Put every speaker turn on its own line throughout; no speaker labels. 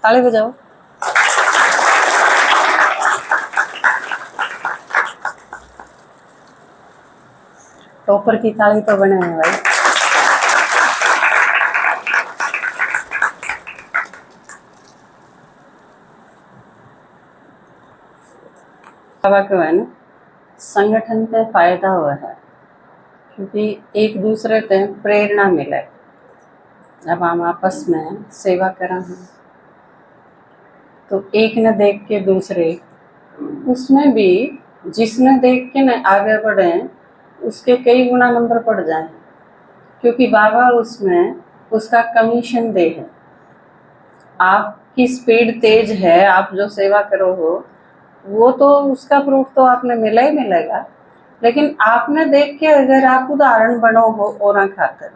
ताली बजाओ। टॉपर की ताली तो बने हैं भाई। बाबा को है ना संगठन पे फायदा हुआ है, क्योंकि एक दूसरे से प्रेरणा मिले। जब हम आपस में सेवा करें हैं तो एक न देख के दूसरे, उसमें भी जिसने देख के न आगे बढ़े उसके कई गुना नंबर बढ़ जाए, क्योंकि बाबा उसमें उसका कमीशन दे है। आपकी स्पीड तेज है, आप जो सेवा करो हो वो तो उसका प्रूफ तो आपने मिला ही मिलेगा, लेकिन आपने देख के अगर आप उदाहरण बनो हो और खातर,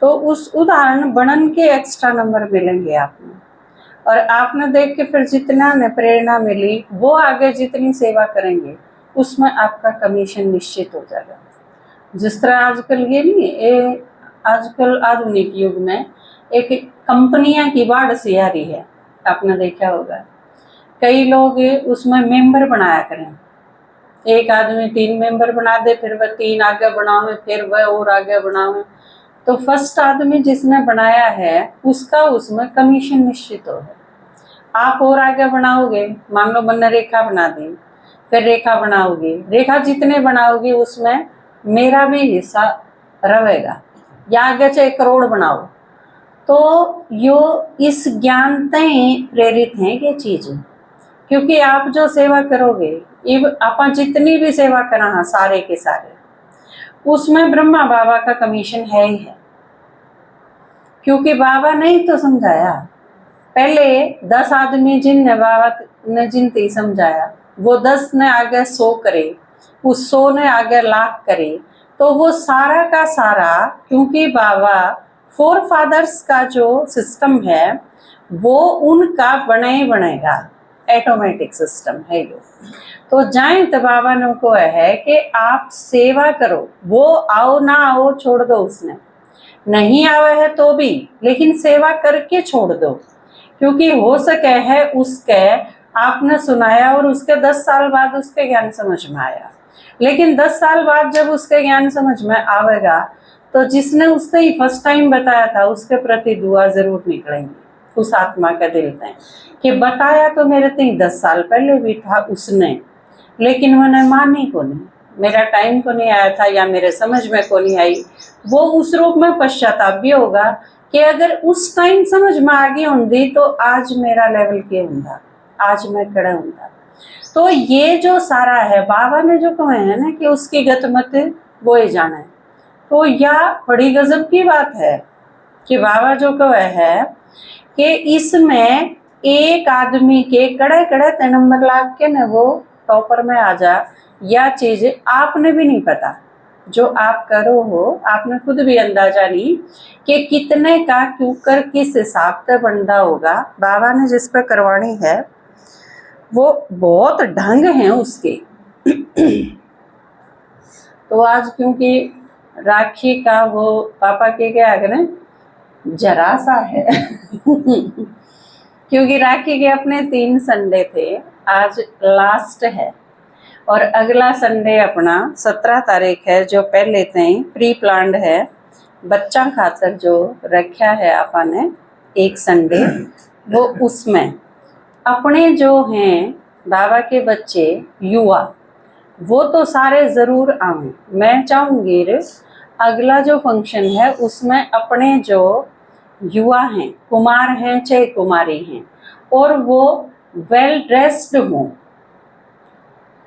तो उस उदाहरण बनन के एक्स्ट्रा नंबर मिलेंगे आपने। और आपने देख के फिर जितना ने प्रेरणा मिली, वो आगे जितनी सेवा करेंगे उसमें आपका कमीशन निश्चित हो जाएगा। जिस तरह आजकल ये नहीं, आजकल आधुनिक युग में एक कंपनियां की बाढ़ सी आ रही है, आपने देखा होगा। कई लोग उसमें मेंबर बनाया करें, एक आदमी 3 मेंबर बना दे, फिर वह 3 आगे बढ़ावे, फिर वह और आगे बढ़ावे, तो फर्स्ट आदमी जिसने बनाया है उसका उसमें कमीशन निश्चित हो है। आप और आगे बनाओगे, मान लो मैंने रेखा बना दी, फिर रेखा बनाओगे, रेखा जितने बनाओगे उसमें मेरा भी हिस्सा रहेगा, या आगे चाहे करोड़ बनाओ। तो यो इस ज्ञान तय प्रेरित हैं ये चीज़, क्योंकि आप जो सेवा करोगे, आप जितनी भी सेवा करा सारे के सारे, उसमें ब्रह्मा बाबा का कमीशन है ही है, क्योंकि बाबा ने ही तो समझाया। पहले 10 आदमी जिनने बाबा ने जिनते समझाया, वो 10 ने आगे 100 करे, उस 100 ने आगे लाख करे, तो वो सारा का सारा, क्योंकि बाबा फोर फादर्स का जो सिस्टम है वो उनका बने ही बनेगा, ऑटोमेटिक सिस्टम है ये। तो जाए तो बाबा ने को है कि आप सेवा करो, वो आओ ना आओ छोड़ दो, उसने नहीं आवे है तो भी, लेकिन सेवा करके छोड़ दो, क्योंकि हो सके है उसके आपने सुनाया और उसके 10 साल बाद उसके ज्ञान समझ में आया, लेकिन 10 साल बाद जब उसके ज्ञान समझ में आवेगा तो जिसने उससे ही फर्स्ट टाइम बताया था उसके प्रति दुआ जरूर निकलेंगी उस आत्मा का दिल में, कि बताया तो मेरे से 10 साल पहले भी था उसने, लेकिन मैंने मानी को नहीं, मेरा टाइम को नहीं आया था या मेरे समझ में को नहीं आई। वो उस रूप में पश्चाताप भी होगा कि अगर उस टाइम समझ में आ गई होंगी तो आज मेरा लेवल क्या होंगे, आज मैं खड़ा होंगे। तो ये जो सारा है बाबा ने जो कहा है ना कि उसकी गत मत वो ही जाना है, तो यह बड़ी गजब की बात है कि बाबा जो कहा है कि इसमें एक आदमी के कड़े कड़े नंबर लाग के न वो टॉपर में आ जा, यह चीज आपने भी नहीं पता, जो आप करो हो आपने खुद भी अंदाजा नहीं कि कितने का क्यों कर किस हिसाब से बंदा होगा। बाबा ने जिस पर करवानी है वो बहुत ढंग हैं उसके। तो आज क्योंकि राखी का वो पापा के क्या करें जरा सा है क्योंकि राखी के अपने 3 संडे थे, आज लास्ट है और अगला संडे अपना 17 तारीख है, जो पहले से ही प्री प्लान्ड है, बच्चा खातर जो रखा है आपा ने एक संडे, वो उसमें अपने जो हैं बाबा के बच्चे युवा वो तो सारे ज़रूर आएं। मैं चाहूँगी अगला जो फंक्शन है उसमें अपने जो युवा हैं, कुमार हैं चाहे कुमारी हैं, और वो वेल ड्रेस्ड हों,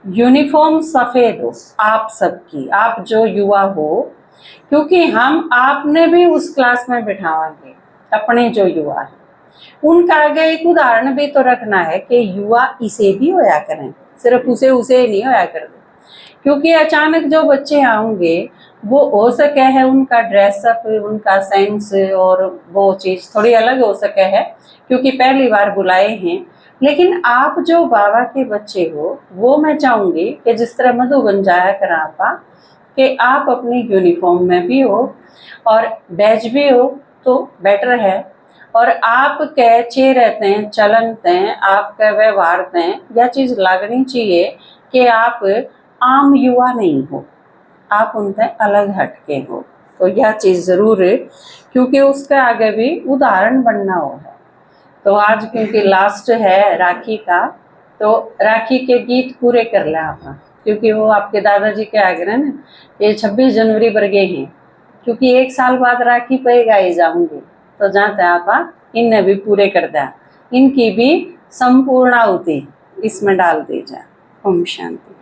यूनिफॉर्म सफ़ेद हो आप सबकी, आप जो युवा हो, क्योंकि हम आपने भी उस क्लास में बिठावाएंगे अपने जो युवा हैं, उनका आगे एक उदाहरण भी तो रखना है कि युवा इसे भी होया करें, सिर्फ उसे नहीं होया कर दे, क्योंकि अचानक जो बच्चे आएंगे वो हो सके है उनका ड्रेसअप, उनका सेंस और वो चीज़ थोड़ी अलग हो सके है, क्योंकि पहली बार बुलाए हैं। लेकिन आप जो बाबा के बच्चे हो वो मैं चाहूँगी कि जिस तरह मधुबन जाया करा आपा, कि आप अपनी यूनिफॉर्म में भी हो और बैज भी हो तो बेटर है, और आप कैचे रहते हैं, चलनते हैं, आपका व्यवहार हैं, यह चीज़ लगनी चाहिए कि आप आम युवा नहीं हो, आप उनसे अलग हटके हो। तो यह चीज़ ज़रूर है, क्योंकि उसके आगे भी उदाहरण बनना हो है। तो आज क्योंकि लास्ट है राखी का, तो राखी के गीत पूरे कर लें आप, क्योंकि वो आपके दादाजी के आगे ना, ये 26 जनवरी बरगे हैं, क्योंकि 1 साल बाद राखी पे गाई जाऊंगी, तो जाते आप इन्हें भी पूरे कर दें, इनकी भी संपूर्ण आहुति इसमें डाल दी जाए। ओम शांति।